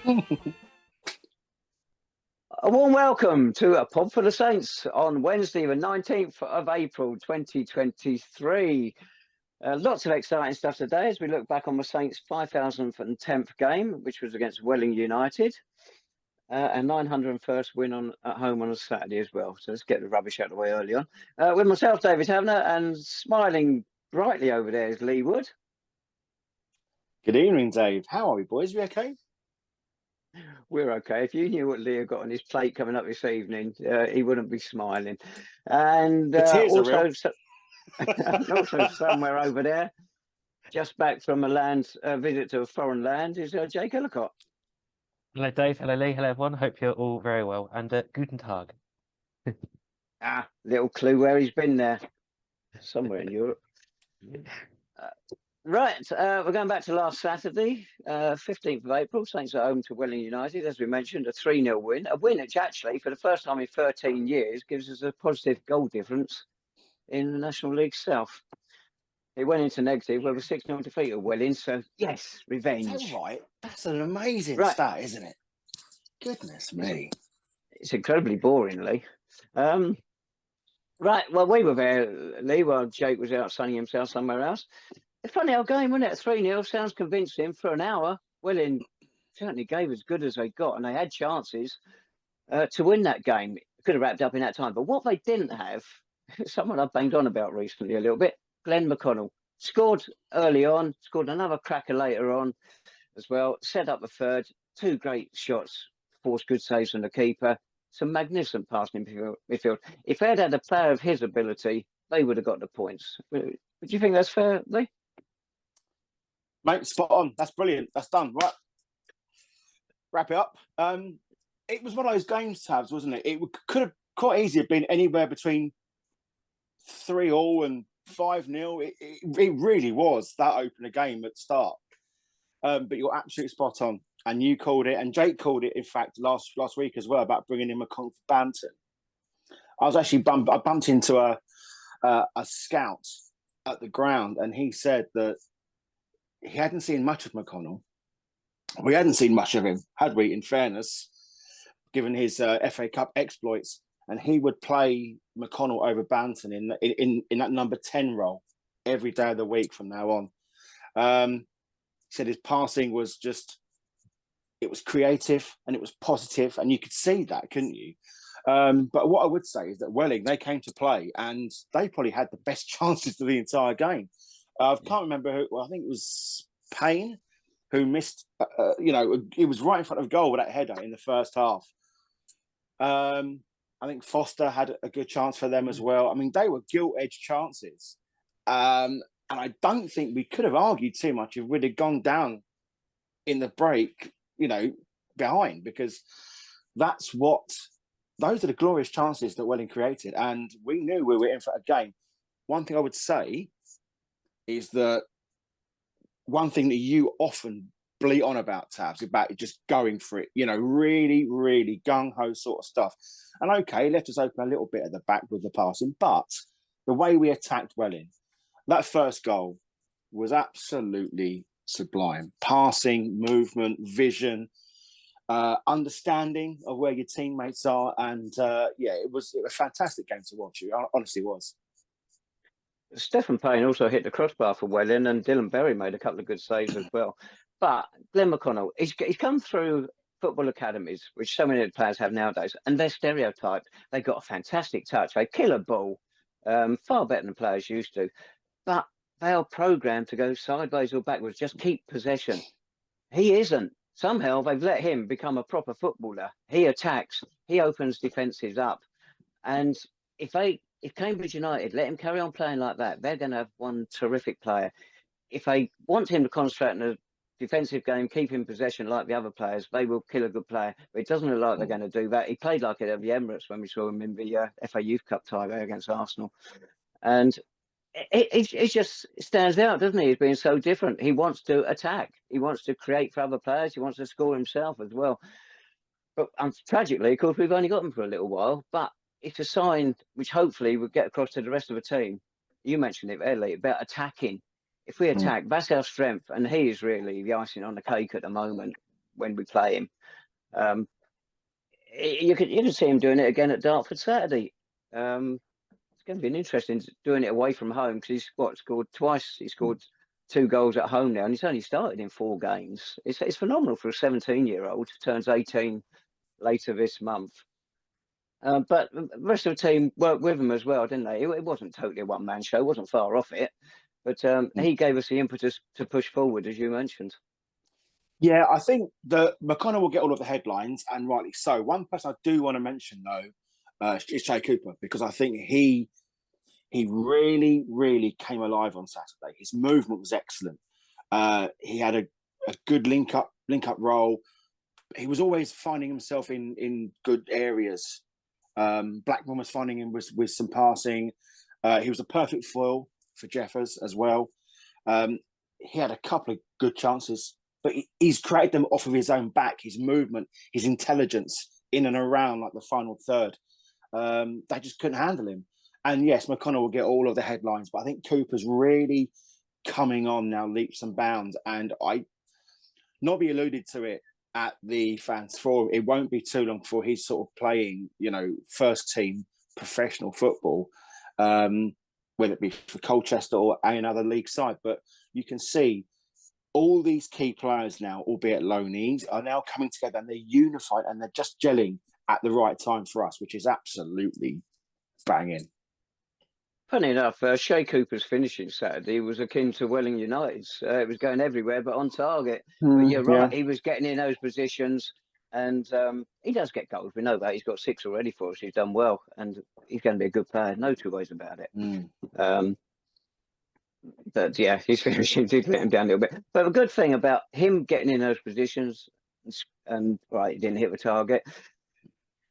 A warm welcome to a Pod for the Saints on Wednesday, the 19th of April, 2023. Lots of exciting stuff today as we look back on the Saints' 5,010th game, which was against Welling United, and 901st win at home on a Saturday as well. So let's get the rubbish out of the way early on. With myself, David Tavener, and smiling brightly over there is Lee Wood. Good evening, Dave. How are we, boys? We okay? We're okay. If you knew what Leo got on his plate coming up this evening, he wouldn't be smiling. And The tears are also, real. also somewhere over there, just back from a visit to a foreign land, is Jake Ellacott. Hello, Dave. Hello, Lee. Hello, everyone. Hope you're all very well. And Guten Tag. Little clue where he's been there. Somewhere in Europe. Right, we're going back to last Saturday, 15th of April. Saints are home to Welling United, as we mentioned, a 3-0 win. A win which actually, for the first time in 13 years, gives us a positive goal difference in the National League South. It went into negative, where we're 6-0 defeat at Welling, so yes, revenge. Is that right? That's an amazing stat, isn't it? Goodness me. It's incredibly boring, Lee. Right, well, we were there, Lee, while Jake was out sunning himself somewhere else. A funny old game, wasn't it? 3-0 sounds convincing for an hour. Welling certainly gave as good as they got, and they had chances to win that game. Could have wrapped up in that time. But what they didn't have, someone I've banged on about recently a little bit, Glenn McConnell. Scored early on, scored another cracker later on as well. Set up a third, 2 great shots, forced good saves from the keeper. Some magnificent passing midfield. If they had had a player of his ability, they would have got the points. Do you think that's fair, Lee? Mate, spot on. That's brilliant. That's done. Right. Wrap it up. It was one of those games, Tabs, wasn't it? It could have quite easily been anywhere between 3-3 and 5-0. It really was that opener game at the start. But you're absolutely spot on. And you called it, and Jake called it, in fact, last week as well, about bringing in McConnell for Banton. I was actually I bumped into a scout at the ground, and he said that he hadn't seen much of McConnell. We hadn't seen much of him, had we, in fairness, given his FA Cup exploits. And he would play McConnell over Banton in that number 10 role every day of the week from now on. He said his passing was just, it was creative and it was positive, and you could see that, couldn't you? But what I would say is that Welling, they came to play and they probably had the best chances of the entire game. I can't remember who. Well, I think it was Payne who missed. He was right in front of goal with that header in the first half. I think Foster had a good chance for them as well. I mean, they were gilt-edged chances, and I don't think we could have argued too much if we'd have gone down in the break, behind, because those are the glorious chances that Welling created, and we knew we were in for a game. One thing I would say is that one thing that you often bleat on about, Tabs, about just going for it, really, really gung-ho sort of stuff. And okay, left us open a little bit at the back with the passing, but the way we attacked Welling, that first goal was absolutely sublime. Passing, movement, vision, understanding of where your teammates are, and it was a fantastic game to watch. It honestly was. Stephen Payne also hit the crossbar for Welling, and Dylan Berry made a couple of good saves as well. But Glenn McConnell, he's come through football academies, which so many players have nowadays, and they're stereotyped. They've got a fantastic touch. They kill a ball far better than players used to. But they are programmed to go sideways or backwards, just keep possession. He isn't. Somehow they've let him become a proper footballer. He attacks. He opens defences up. And if Cambridge United let him carry on playing like that, they're going to have one terrific player. If they want him to concentrate on a defensive game, keep in possession like the other players, they will kill a good player. But it doesn't look like they're going to do that. He played like it at the Emirates when we saw him in the FA Youth Cup tie there against Arsenal. And it just stands out, doesn't he? He's being so different. He wants to attack. He wants to create for other players. He wants to score himself as well. But tragically, of course, we've only got him for a little while. But it's a sign which hopefully will get across to the rest of the team. You mentioned it earlier about attacking. If we attack, that's our strength. And he is really the icing on the cake at the moment. when we play him. You can see him doing it again at Dartford Saturday. It's going to be an interesting doing it away from home because he's scored twice. He scored 2 goals at home now, and he's only started in 4 games. It's phenomenal for a 17-year-old who turns 18 later this month. But the rest of the team worked with him as well, didn't they? It wasn't totally a one-man show. It wasn't far off it. But he gave us the impetus to push forward, as you mentioned. Yeah, I think that McConnell will get all of the headlines, and rightly so. One person I do want to mention, though, is Jay Cooper, because I think he really, really came alive on Saturday. His movement was excellent. He had a good link up role. He was always finding himself in good areas. Blackburn was finding him with some passing. He was a perfect foil for Jeffers as well. He had a couple of good chances, but he's created them off of his own back. His movement, his intelligence in and around like the final third. They just couldn't handle him. And yes, McConnell will get all of the headlines, but I think Cooper's really coming on now, leaps and bounds. And Nobby alluded to it at the Fans Forum. It won't be too long before he's sort of playing, first team professional football, whether it be for Colchester or another league side. But you can see all these key players now, albeit loanees, are now coming together and they're unified and they're just gelling at the right time for us, which is absolutely banging. Funny enough, Shea Cooper's finishing Saturday was akin to Welling United's. It was going everywhere but on target. But you're right, he was getting in those positions, and he does get goals. We know that. He's got 6 already for us. He's done well, and he's going to be a good player. No 2 ways about it. But yeah, his finishing did let him down a little bit. But the good thing about him getting in those positions, and right, he didn't hit the target,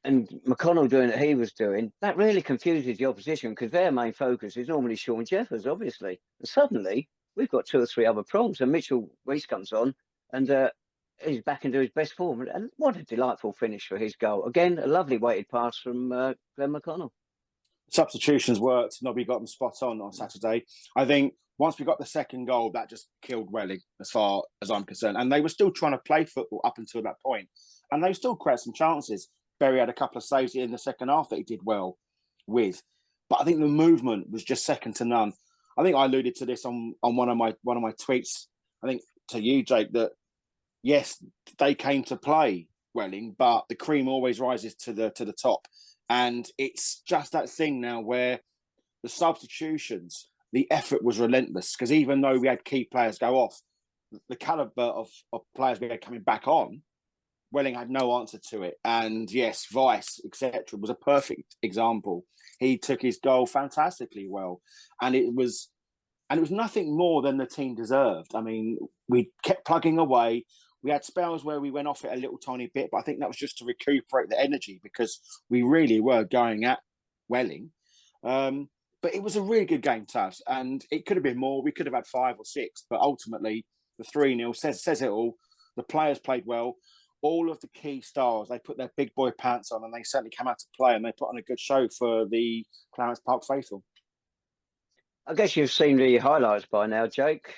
and McConnell doing what he was doing, that really confuses the opposition because their main focus is normally Sean Jeffers, obviously. And suddenly, we've got 2 or 3 other prongs, and Mitchell Weiss comes on, and he's back into his best form. And what a delightful finish for his goal. Again, a lovely weighted pass from Glenn McConnell. Substitutions worked. Nobby got them spot on Saturday. I think once we got the second goal, that just killed Welling, as far as I'm concerned. And they were still trying to play football up until that point. And they still created some chances. Berry had a couple of saves in the second half that he did well with. But I think the movement was just second to none. I think I alluded to this on one of my tweets, I think to you, Jake, that yes, they came to play Welling, but the cream always rises to the top. And it's just that thing now where the substitutions, the effort was relentless. Because even though we had key players go off, the calibre of players we had coming back on, Welling had no answer to it. And yes, Weiss, etc., was a perfect example. He took his goal fantastically well. And it was nothing more than the team deserved. I mean, we kept plugging away. We had spells where we went off it a little tiny bit, but I think that was just to recuperate the energy because we really were going at Welling. But it was a really good game, Tavs, and it could have been more. We could have had 5 or 6, but ultimately the 3-0 says it all. The players played well. All of the key stars, they put their big boy pants on and they certainly came out to play and they put on a good show for the Clarence Park faithful. I guess you've seen the highlights by now, Jake.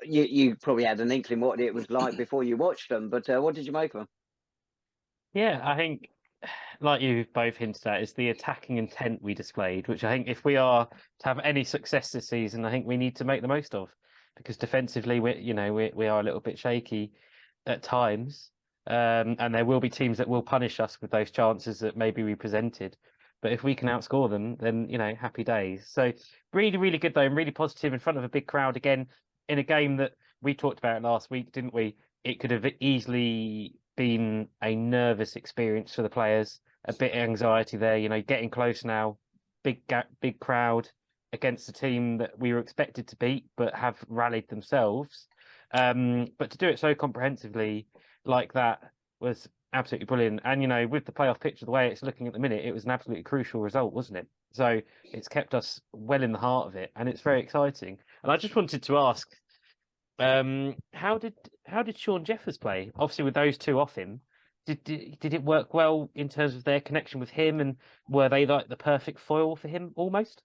You probably had an inkling what it was like before you watched them, but what did you make of them? Yeah, I think, like you both hinted at, is the attacking intent we displayed, which I think if we are to have any success this season, I think we need to make the most of, because defensively we are a little bit shaky at times, and there will be teams that will punish us with those chances that maybe we presented. But if we can outscore them, then happy days. So really, really good though, and really positive in front of a big crowd again in a game that we talked about last week, didn't we? It could have easily been a nervous experience for the players, a bit of anxiety there. Getting close now, big crowd against a team that we were expected to beat, but have rallied themselves. But to do it so comprehensively like that was absolutely brilliant. And, with the playoff picture, the way it's looking at the minute, it was an absolutely crucial result, wasn't it? So it's kept us well in the heart of it, and it's very exciting. And I just wanted to ask, how did Sean Jeffers play? Obviously, with those 2 off him, did it work well in terms of their connection with him, and were they like the perfect foil for him almost?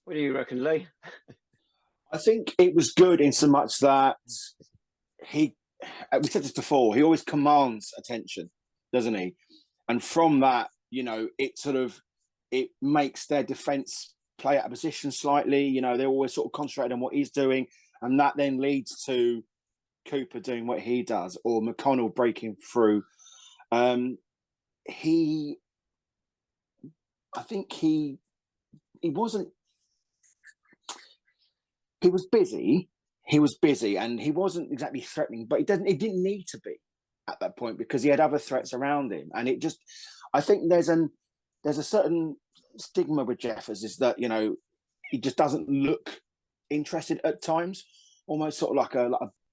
What do you reckon, Lee? I think it was good in so much that we said this before, he always commands attention, doesn't he? And from that, it makes their defence play out of position slightly. They're always sort of concentrated on what he's doing, and that then leads to Cooper doing what he does, or McConnell breaking through. I think he wasn't. He was busy. And he wasn't exactly threatening, but he didn't need to be at that point because he had other threats around him. And I think there's a certain stigma with Jeffers is that he just doesn't look interested at times, almost sort of like a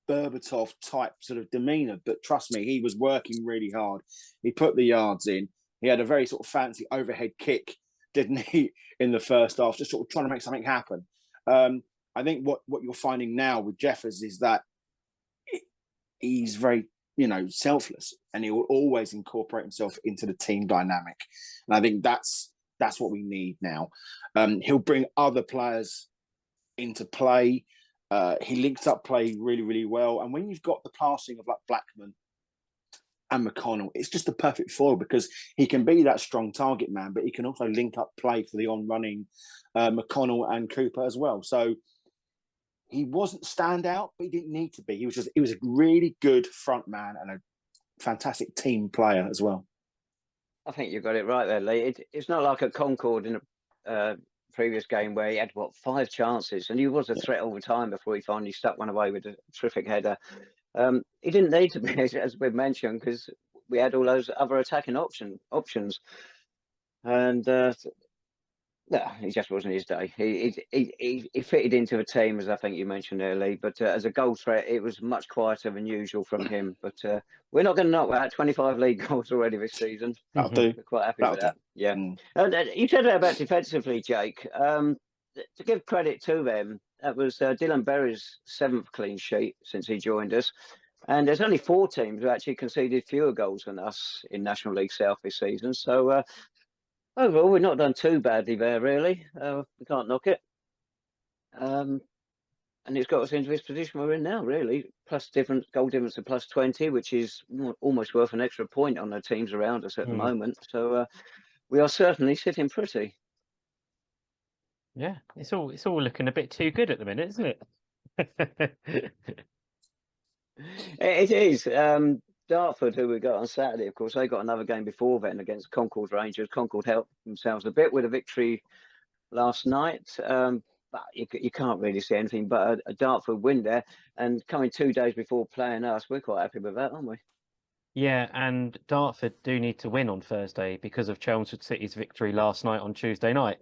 Berbatov type sort of demeanour. But trust me, he was working really hard. He put the yards in. He had a very sort of fancy overhead kick, didn't he, in the first half, just sort of trying to make something happen. I think what you're finding now with Jeffers is that he's very, selfless, and he will always incorporate himself into the team dynamic. And I think that's what we need now. He'll bring other players into play. He links up play really, really well. And when you've got the passing of like Blackman and McConnell, it's just the perfect foil because he can be that strong target man, but he can also link up play for the on-running McConnell and Cooper as well. So he wasn't standout, but he didn't need to be. He was a really good front man and a fantastic team player as well. I think you got it right there, Lee. It's not like at Concord in a previous game where he had 5 chances, and he was a threat all the time before he finally stuck one away with a terrific header. He didn't need to be, as we've mentioned, because we had all those other attacking options, and no, he just wasn't his day. He fitted into the team, as I think you mentioned earlier, but as a goal threat, it was much quieter than usual from him. But we're not going to knock out 25 league goals already this season. That'll do. We're quite happy with that. Yeah. Mm. You said that about defensively, Jake. To give credit to them, that was Dylan Berry's 7th clean sheet since he joined us. And there's only 4 teams who actually conceded fewer goals than us in National League South this season. So overall, we've not done too badly there, really. We can't knock it. And it's got us into this position we're in now, really. Goal difference of plus 20, which is almost worth an extra point on the teams around us at the moment. So we are certainly sitting pretty. Yeah, it's all looking a bit too good at the minute, isn't it? It is. Dartford, who we got on Saturday, of course, they got another game before then against Concord Rangers. Concord helped themselves a bit with a victory last night. But you can't really see anything but a Dartford win there. And coming 2 days before playing us, we're quite happy with that, aren't we? Yeah, and Dartford do need to win on Thursday because of Chelmsford City's victory last night on Tuesday night,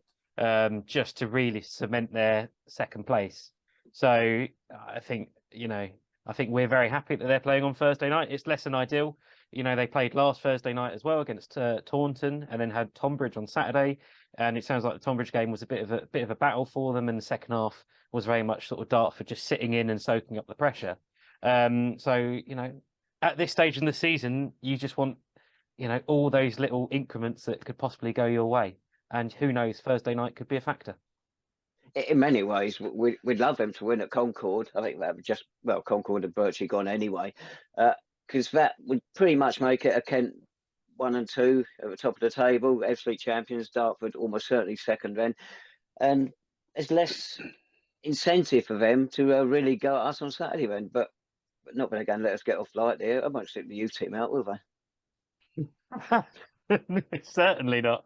just to really cement their second place. So I think we're very happy that they're playing on Thursday night. It's less than ideal. They played last Thursday night as well against Taunton, and then had Tonbridge on Saturday. And it sounds like the Tonbridge game was a bit of a battle for them, and the second half was very much sort of Dartford just sitting in and soaking up the pressure. So at this stage in the season, you just want all those little increments that could possibly go your way. And who knows, Thursday night could be a factor. In many ways, we'd love them to win at Concord. I think that would Concord had virtually gone anyway, because that would pretty much make it a Kent 1 and 2 at the top of the table, FC champions, Dartford almost certainly second then. And there's less incentive for them to really go at us on Saturday then, but not going to go and let us get off light there. I won't stick the youth team out, will they? Certainly not.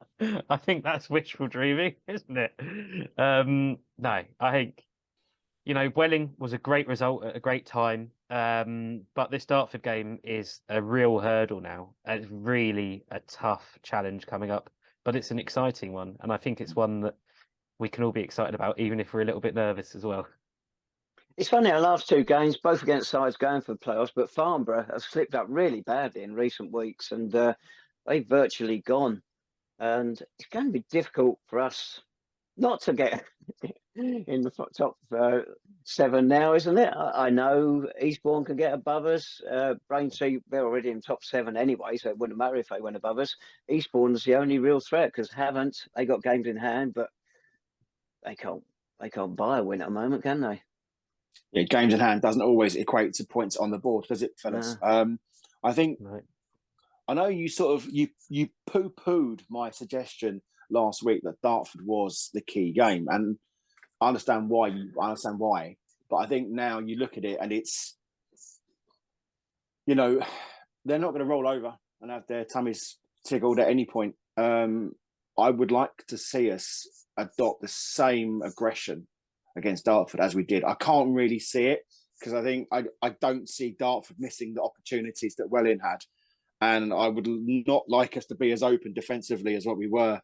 I think that's wishful dreaming, isn't it? No, I think Welling was a great result at a great time, but this Dartford game is a real hurdle now. It's really a tough challenge coming up, but it's an exciting one, and I think it's one that we can all be excited about, even if we're a little bit nervous as well. It's funny, our last 2 games, both against sides going for the playoffs, but Farnborough has slipped up really badly in recent weeks, and they've virtually gone. And it's going to be difficult for us not to get in the top 7 now, isn't it? I know Eastbourne can get above us. Braintree, they're already in top 7 anyway, so it wouldn't matter if they went above us. Eastbourne's the only real threat because they got games in hand, but they can't buy a win at the moment, can they? Yeah, games in hand doesn't always equate to points on the board, does it, fellas? I think Right. I know you you poo-pooed my suggestion last week that Dartford was the key game, and I understand why. But I think now you look at it and it's, they're not going to roll over and have their tummies tickled at any point. I would like to see us adopt the same aggression against Dartford as we did. I can't really see it because I don't see Dartford missing the opportunities that Welling had. And I would not like us to be as open defensively as what we were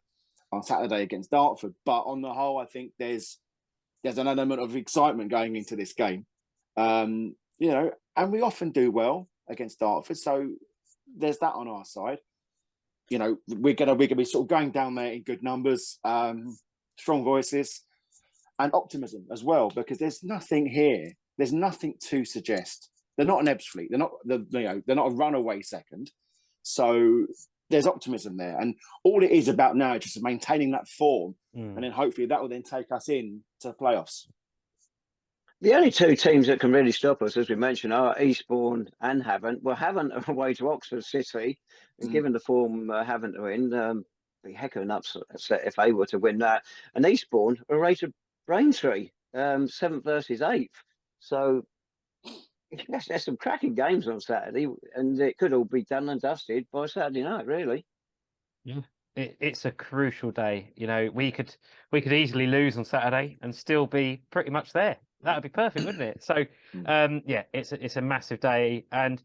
on Saturday against Dartford. But on the whole, I think there's an element of excitement going into this game. And we often do well against Dartford. So there's that on our side. We're gonna be sort of going down there in good numbers, strong voices, and optimism as well, because there's nothing here. There's nothing to suggest they're not an Ebbsfleet. They're not a runaway second. So there's optimism there, and all it is about now is just maintaining that form, and then hopefully that will then take us in to the playoffs. The only two teams that can really stop us, as we mentioned, are Eastbourne and Havant. Well, Havant away to Oxford City, and given the form Havant are in, be a heck of an upset if they were to win that. And Eastbourne are rated Braintree, 7th versus 8th. So there's some cracking games on Saturday, and it could all be done and dusted by Saturday night, really. Yeah. It's a crucial day. We could easily lose on Saturday and still be pretty much there. That would be perfect, wouldn't it? So, it's a massive day, and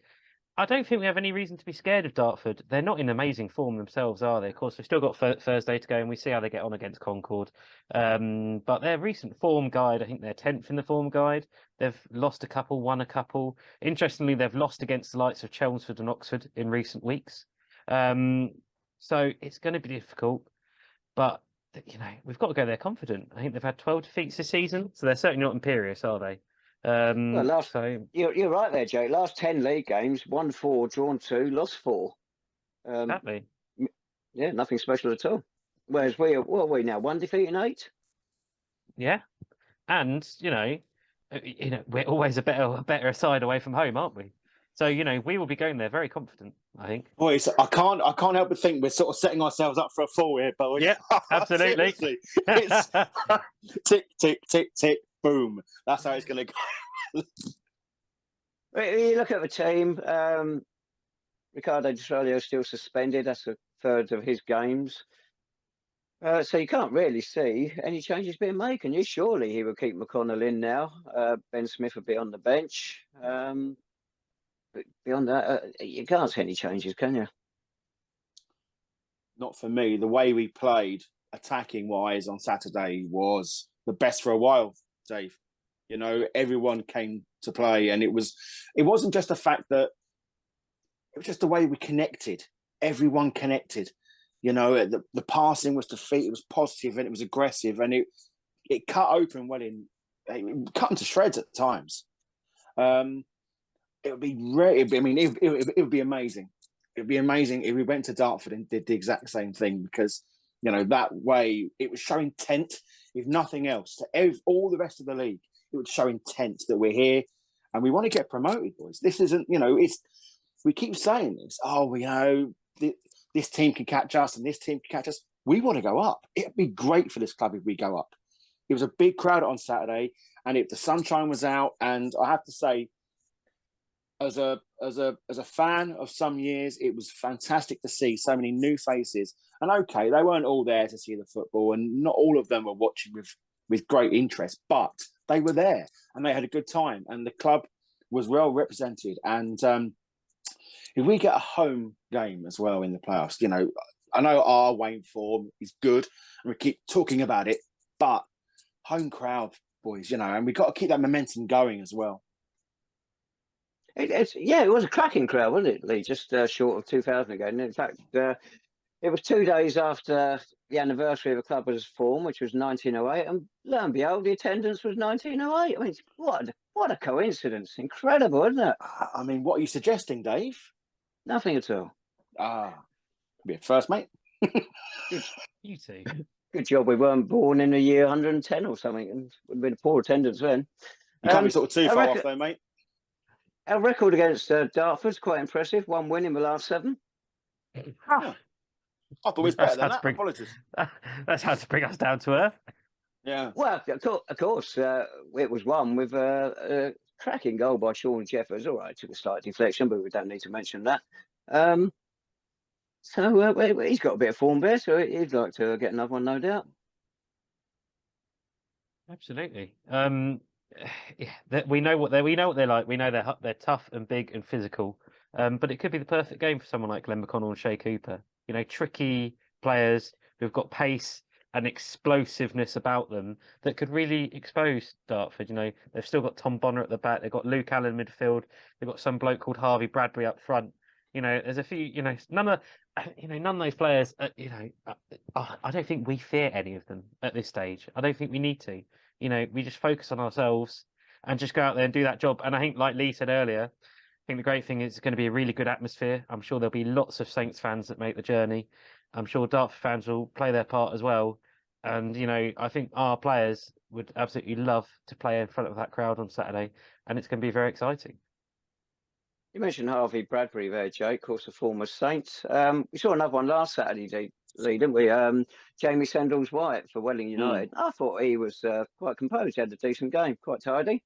I don't think we have any reason to be scared of Dartford. They're not in amazing form themselves, are they? Of course, we've still got Thursday to go, and we see how they get on against Concord. But their recent form guide, I think they're 10th in the form guide. They've lost a couple, won a couple. Interestingly, they've lost against the likes of Chelmsford and Oxford in recent weeks. So it's going to be difficult, but we've got to go there confident. I think they've had 12 defeats this season, so they're certainly not imperious, are they? You're right there, Jake. Last 10 league games, won 4, drawn 2, lost 4. Exactly. Yeah, nothing special at all. Whereas what are we now? 1 defeat in 8. Yeah, and we're always a better side away from home, aren't we? So we will be going there very confident, I think. Boys, I can't help but think we're sort of setting ourselves up for a fall here, but yeah, absolutely. It's tick, tick, tick, tick, boom. That's how it's going to go. You look at the team. Ricardo Di Sciollo is still suspended. That's a third of his games. So you can't really see any changes being made, can you? Surely he will keep McConnell in now. Ben Smith will be on the bench. But beyond that, you can't see any changes, can you? Not for me. The way we played, attacking-wise, on Saturday was the best for a while, Dave. Everyone came to play, and it wasn't just the fact that it was just the way we connected. Everyone connected. The passing was to feet. It was positive and it was aggressive, and it cut open Welling. It cut them to shreds at times. It would be it would be amazing. It would be amazing if we went to Dartford and did the exact same thing, because that way it was showing intent, if nothing else, to all the rest of the league. It would show intent that we're here and we want to get promoted, boys. This isn't, we keep saying this. Oh, this team can catch us and this team can catch us. We want to go up. It'd be great for this club if we go up. It was a big crowd on Saturday, and if the sunshine was out, and I have to say, as a fan of some years, it was fantastic to see so many new faces. And okay, they weren't all there to see the football, and not all of them were watching with great interest, but they were there and they had a good time, and the club was well represented. And if we get a home game as well in the playoffs, I know our away form is good and we keep talking about it, but home crowd, boys, and we've got to keep that momentum going as well. It was a cracking crowd, wasn't it, Lee? Just short of 2,000 again. In fact, it was 2 days after the anniversary of the club was formed, which was 1908, and lo and behold, the attendance was 1908. I mean, what a coincidence! Incredible, isn't it? I mean, what are you suggesting, Dave? Nothing at all. Be a first, mate. You too. Good job we weren't born in the year 110 or something, and would have been a poor attendance then. You can't be sort of too far off though, mate. Our record against Dartford's quite impressive. 1 win in the last 7. Yeah. I thought it was better than that. Apologies. That's how to bring us down to earth. Yeah. Well, of course, it was won with a cracking goal by Sean Jeffers. All right, took a slight deflection, but we don't need to mention that. So he's got a bit of form there, so he'd like to get another one, no doubt. Absolutely. We know what they're like. We know they're tough and big and physical. But it could be the perfect game for someone like Glenn McConnell and Shea Cooper. You know, tricky players who've got pace and explosiveness about them that could really expose Dartford. You know, they've still got Tom Bonner at the back. They've got Luke Allen midfield. They've got some bloke called Harvey Bradbury up front. You know, there's a few. You know, none of those players. I don't think we fear any of them at this stage. I don't think we need to. You know, we just focus on ourselves and just go out there and do that job. And I think, like Lee said earlier, I think the great thing is it's going to be a really good atmosphere. I'm sure there'll be lots of Saints fans that make the journey. I'm sure Dartford fans will play their part as well. And, you know, I think our players would absolutely love to play in front of that crowd on Saturday. And it's going to be very exciting. You mentioned Harvey Bradbury there, Jake, of course, a former Saint. We saw another one last Saturday, Lee, didn't we? Jamie Sandals-White for Welling United. I thought he was quite composed. He had a decent game, quite tidy.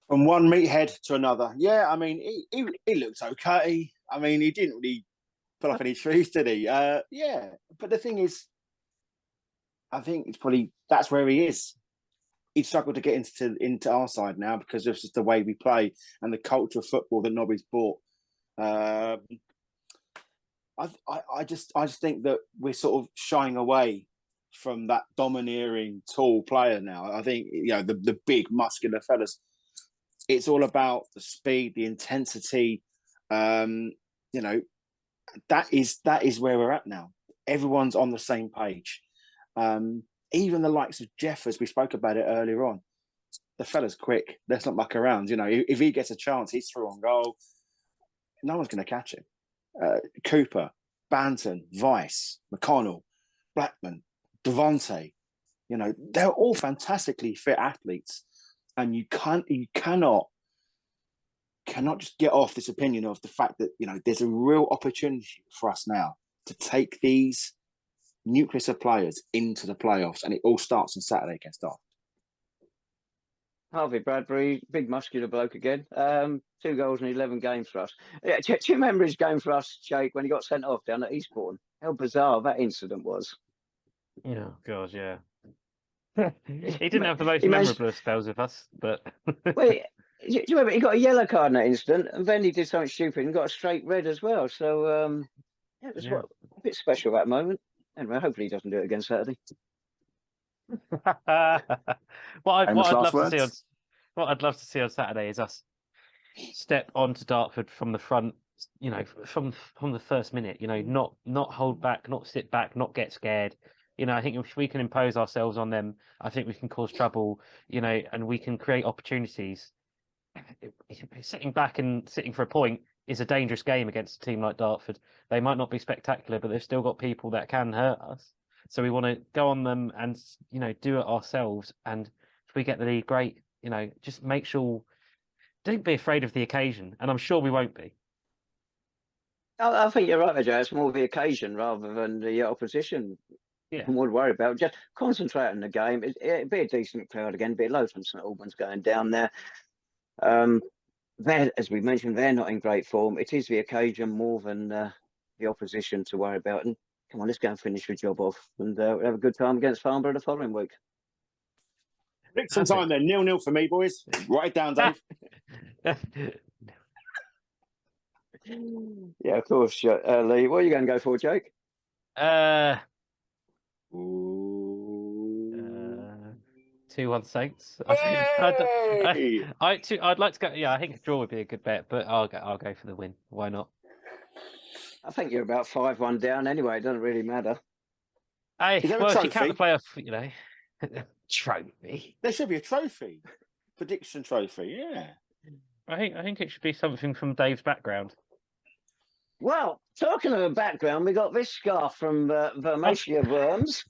From one meathead to another. Yeah, I mean, he looked okay. I mean, he didn't really pull off any trees, did he? Yeah, but the thing is, I think it's probably that's where he is. He'd struggled to get into our side now because of just the way we play and the culture of football that Nobby's brought. I just think that we're sort of shying away from that domineering, tall player now. I think, you know, the big muscular fellas. It's all about the speed, the intensity. You know, that is where we're at now. Everyone's on the same page. Even the likes of Jeffers, we spoke about it earlier on. The fella's quick. Let's not muck around. You know, if he gets a chance, he's through on goal. No one's going to catch him. Cooper, Banton, Weiss, McConnell, Blackman, Devontae. You know, they're all fantastically fit athletes, and you cannot just get off this opinion of the fact that, you know, there's a real opportunity for us now to take these nucleus of players into the playoffs, and it all starts on Saturday against Dartford. Harvey Bradbury, big muscular bloke again. 2 goals in 11 games for us. Yeah, do you remember his game for us, Jake, when he got sent off down at Eastbourne? How bizarre that incident was. Oh, God, yeah. He didn't have the most memorable spells with us, but... Wait, do you remember he got a yellow card in that incident, and then he did something stupid and got a straight red as well. So, it was a bit special that moment. Anyway, hopefully he doesn't do it again Saturday. What I'd love to see on Saturday is us step onto Dartford from the front, you know, from the first minute, you know, not hold back, not sit back, not get scared. You know, I think if we can impose ourselves on them, I think we can cause trouble, you know, and we can create opportunities. Sitting back and sitting for a point is a dangerous game against a team like Dartford. They might not be spectacular, but they've still got people that can hurt us. So we want to go on them and, you know, do it ourselves. And if we get the lead, great. You know, just make sure, don't be afraid of the occasion. And I'm sure we won't be. I think you're right, Joe. It's more the occasion rather than the opposition. Yeah. I'm more worried about. Just concentrate on the game. It'd be a decent crowd again. Be low from St Albans going down there. They're, as we mentioned, they're not in great form. It is the occasion more than the opposition to worry about. And come on, let's go and finish the job off and we'll have a good time against Farnborough the following week. Pick some time then. 0-0 for me, boys. Write it down, Dave. Yeah, of course. Lee, what are you going to go for, Jake? 2-1 Saints. Hey! I'd like to go. Yeah, I think a draw would be a good bet, but I'll go for the win. Why not? I think you're about 5-1 down anyway. It doesn't really matter. Hey, well, if you count the playoff, you know, trophy. There should be a trophy, prediction trophy. Yeah, I think it should be something from Dave's background. Well, talking of a background, we got this scarf from Vermacia Worms.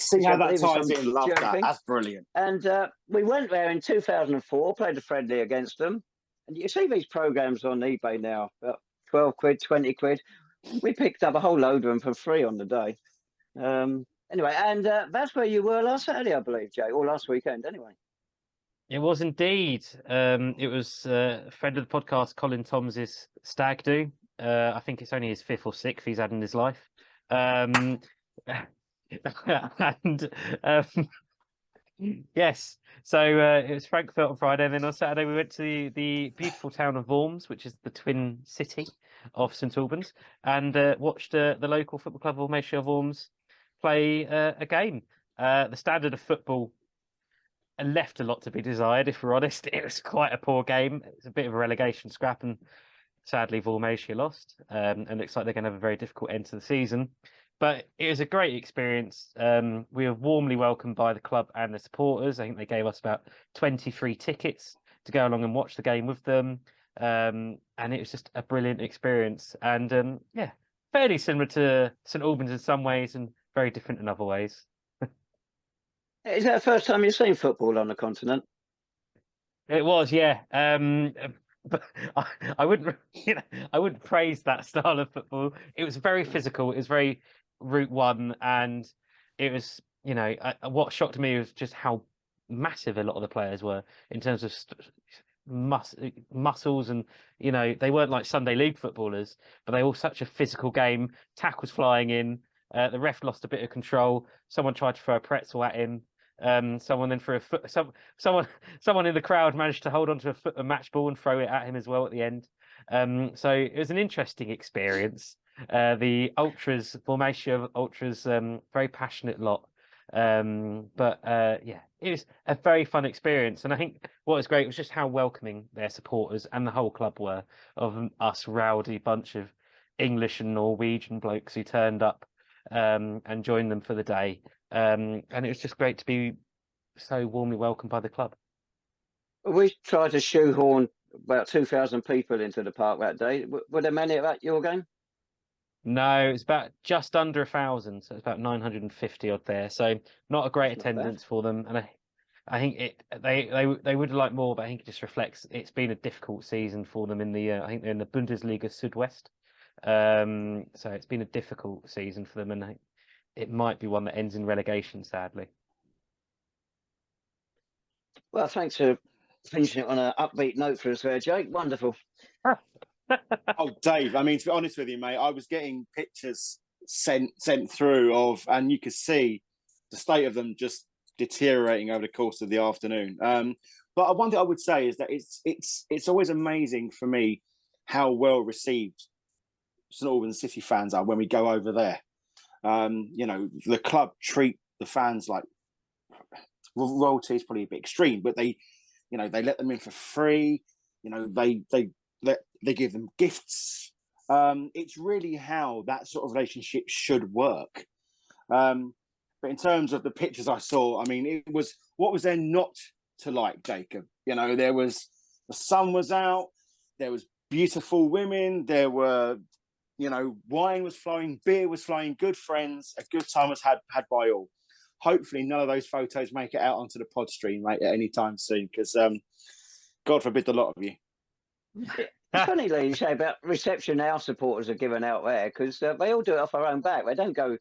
See which how I that believe is ties some in. Love German that. thing. That's brilliant. And we went there in 2004, played a friendly against them. And you see these programs on eBay now, about 12 quid, 20 quid. We picked up a whole load of them for free on the day. Anyway, and that's where you were last Saturday, I believe, Jay, or last weekend, anyway. It was indeed. It was a friend of the podcast, Colin Toms's stag do. I think it's only his 5th or 6th he's had in his life. And yes, so it was Frankfurt on Friday, and then on Saturday we went to the beautiful town of Worms, which is the twin city of St Albans, and watched the local football club of Worms play a game. The standard of football left a lot to be desired, if we're honest. It was quite a poor game. It's a bit of a relegation scrap, and sadly Vormatia lost, and looks like they're going to have a very difficult end to the season. But it was a great experience. We were warmly welcomed by the club and the supporters. I think they gave us about 23 tickets to go along and watch the game with them. And it was just a brilliant experience. And yeah, fairly similar to St Albans in some ways and very different in other ways. Is that the first time you've seen football on the continent? It was, yeah. But I wouldn't, I wouldn't praise that style of football. It was very physical. It was very Route One, and it was, what shocked me was just how massive a lot of the players were in terms of muscles, and they weren't like Sunday League footballers, but they were all such a physical game. Tackles flying in. The ref lost a bit of control. Someone tried to throw a pretzel at him. Someone then threw a foot. Someone in the crowd managed to hold onto a match ball and throw it at him as well at the end. So it was an interesting experience. The ultras, Formatia ultras, very passionate lot. But yeah, it was a very fun experience, and I think what was great was just how welcoming their supporters and the whole club were of us rowdy bunch of English and Norwegian blokes who turned up and joined them for the day. And it was just great to be so warmly welcomed by the club. We tried to shoehorn about 2,000 people into the park that day. Were there many at your game? No, it was about just under 1,000, so it's about 950 odd there. So not a great That's not bad. attendance for them, and I think they would have liked more, but I think it just reflects it's been a difficult season for them in the I think they're in the Bundesliga Südwest. So it's been a difficult season for them, and I think it might be one that ends in relegation, sadly. Well, thanks for finishing it on an upbeat note for us there, Jake. Wonderful. Oh, Dave, I mean, to be honest with you, mate, I was getting pictures sent through of, and you could see the state of them just deteriorating over the course of the afternoon. But one thing I would say is that it's always amazing for me how well received St Albans City fans are when we go over there. The club treat the fans like royalty is probably a bit extreme, but they let them in for free. They give them gifts. It's really how that sort of relationship should work. But in terms of the pictures I saw, I mean, it was, what was there not to like, Jacob? There was, the sun was out, there was beautiful women, there were, wine was flowing, beer was flowing, good friends, a good time was had by all. Hopefully none of those photos make it out onto the pod stream, mate, at any time soon, because God forbid the lot of you. It's funny, Lee, you say about reception our supporters are given out there, because they all do it off their own back. They don't go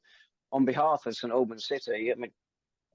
on behalf of St Albans City. I mean,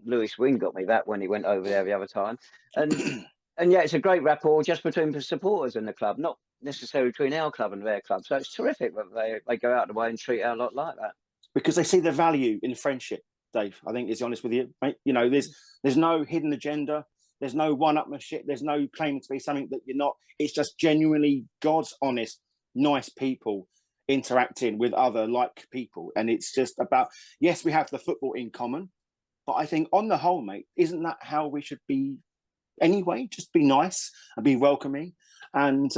Lewis Wing got me that when he went over there the other time. And yeah, it's a great rapport just between the supporters and the club, not necessarily between our club and their club. So it's terrific that they go out of the way and treat our lot like that. Because they see the value in friendship, Dave. I think, is honest with you, mate. There's no hidden agenda. There's no one-upmanship. There's no claiming to be something that you're not. It's just genuinely God's honest, nice people interacting with other like people. And it's just about, yes, we have the football in common, but I think on the whole, mate, isn't that how we should be anyway? Just be nice and be welcoming, and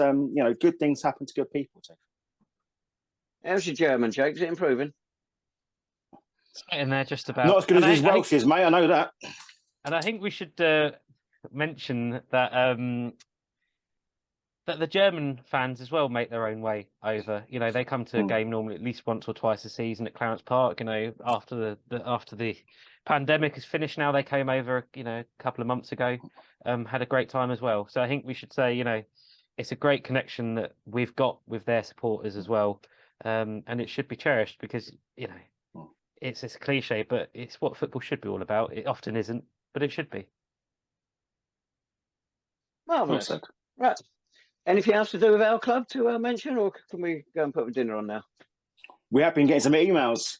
good things happen to good people too. How's your German, Jake? Is it improving? And they're just about not as good as his Welsh is, mate. I know that. And I think we should mention that that the German fans as well make their own way over. They come to a game normally at least once or twice a season at Clarence Park. After the pandemic is finished now. They came over, a couple of months ago, had a great time as well. So I think we should say, it's a great connection that we've got with their supporters as well. And it should be cherished because, it's a cliche, but it's what football should be all about. It often isn't, but it should be. Marvellous. Well said. Right. Anything else to do with our club to mention, or can we go and put dinner on now? We have been getting some emails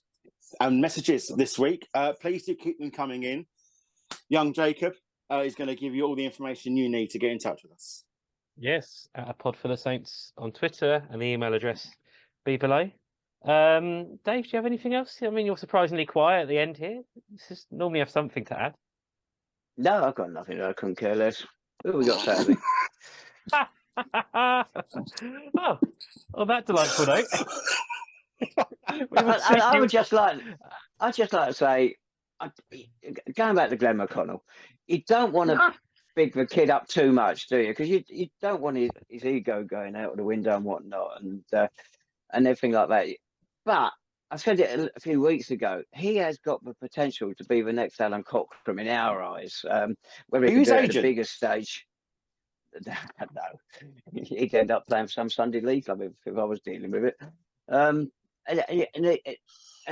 and messages this week. Please do keep them coming in. Young Jacob is going to give you all the information you need to get in touch with us. Yes, at a Podful of Saints on Twitter, and the email address be below. Dave, do you have anything else? I mean, you're surprisingly quiet at the end here. Normally have something to add. No, I've got nothing. I couldn't care less. Who have we got Saturday? Oh, on that delightful note. I'd just like to say, going back to Glenn McConnell, you don't want to big the kid up too much, do you? Because you don't want his ego going out of the window and whatnot, and everything like that. But I said it a few weeks ago. He has got the potential to be the next Alan Cockram in our eyes. Whether he can do it at the biggest stage, no, he'd end up playing for some Sunday league club if I was dealing with it. And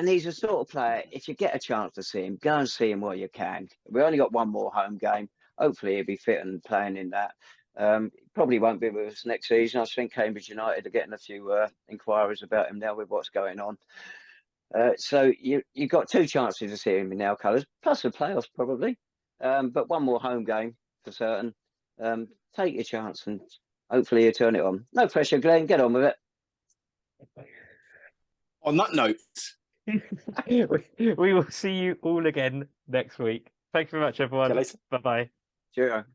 he's a sort of player, if you get a chance to see him, go and see him while you can. We only got one more home game. Hopefully he'll be fit and playing in that. Probably won't be with us next season. I think Cambridge United are getting a few inquiries about him now with what's going on. So you got two chances to see him in our colours, plus the playoffs probably. But one more home game for certain. Take your chance and hopefully you turn it on. No pressure, Glenn. Get on with it. On that note, we will see you all again next week. Thanks very much, everyone. Bye-bye. Cheerio.